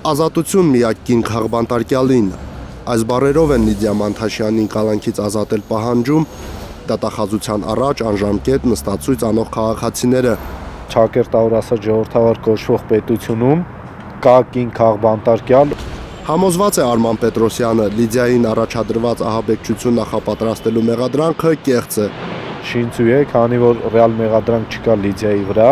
Ազատություն միակ կին քաղբանտարկյալին։ Այս բառերով են Լիդիա Մանթաշյանին կալանքից ազատել պահանջում դատախազության առաջ անժամկետ նստածույց անող քաղաքացիները։ Չակերտավորասա ժողովրդավար կոչվող պետությունում կա կին քաղբանտարկյալ։ Համոզված է Արման Պետրոսյանը, Լիդիային առաջադրված ահաբեկչություն նախապատրաստելու մեղադրանքը կեղծ է։ Շինծու է, քանի որ ռեալ մեղադրանք չկա Լիդիայի վրա։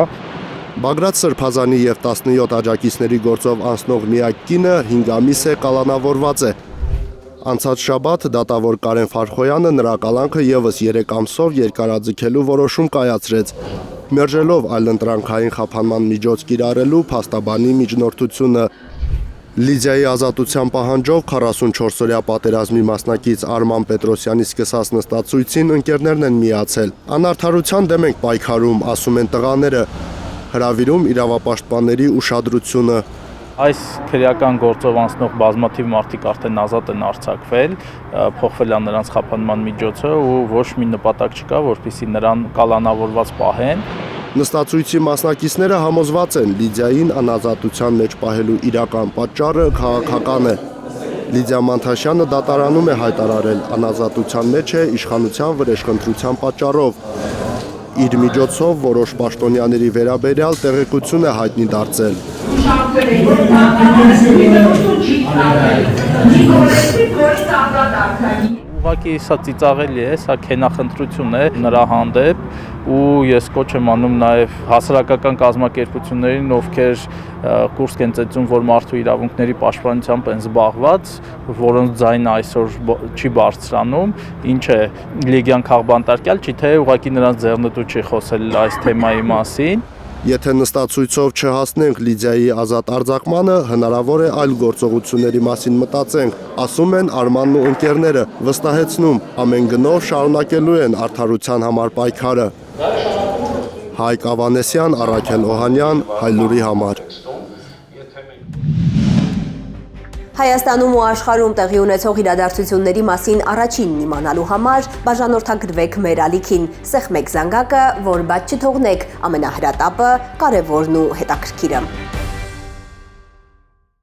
Բագրատ Սրբազանի եւ 17 աջակիցների գործով անցնող միակ կինը 5 ամիս է կալանավորված է։ Անցած շաբաթ դատավոր Կարեն Ֆարխոյանը նրա կալանքը եւս 3 ամսով երկարաձգելու որոշում կայացրեց, մերժելով այլընտրանքային խափանման միջոց կիրառելու փաստաբանի միջնորդությունը։ Լիդիայի ազատության պահանջով 44-օրյա պատերազմի մասնակից Արման Պետրոսյանի սկսած նստածույցին ընկերներն են միացել։ Անարդարության դեմ ենք պայքարում, ասում են տղաները, հրավիրում իրավապաշտպանների ուշադրությունը։ Այս քրեական գործով անցնող բազմաթիվ մարդիկ արդեն ազատ են արձակվել, փոխվել է նրանց խափանման միջոցը ու ոչ մի նպատակ չկա, որպեսզի նրան կալանավորված պահեն։ Նստածույցի մասնակիցները համոզված են, Լիդիային անազատության մեջ պահելու իրական պատճառը քաղաքական է։ Լիդիա Մանթաշյանը դատարանում է հայտարարել, անազատության մեջ է իշխանության վրեժխնդրության պատճառով։ Իր միջոցով որոշ պաշտոնյաների վերաբերյալ տեղեկություն է հայտնի դարձել։ Ուղղակի սա ծիծաղելի է, սա քենախնդրություն է նրա հանդեպ ու ես կոչ եմ անում նաև հասարակական կազմակերպություններին, ովքեր կուրս են ծեծում, որ մարդու իրավունքների պաշտպանությամբ են զբաղված, որոնց ձայնը այսօր չի բարձրանում, ինչ է Լիդիան քաղբանտարկյալ, չի թե ուղղակի նրանց ձեռնտու չի խոսել այս թեմայի մասին։ Եթե նստածույցով չհասնենք Լիդիայի ազատ արձակմանը, հնարավոր է այլ գործողությունների մասին մտածենք, ասում են Արմանն ու ընկերները, վստահեցնում, ամեն գնով շարունակելու են արդարության համար պայքարը։ Հայկ Ավանեսյան, Առաքել Օհանյան, Հայլուրի համար։ Հայաստանում ու աշխարհում տեղի ունեցող իրադարձությունների մասին առաջինն իմանալու համար բաժանորդագրվեք մեր ալիքին, սեղմեք զանգակը, որ բաց չթողնեք ամենահրատապը, կարևորն ու հետաքրքիրը։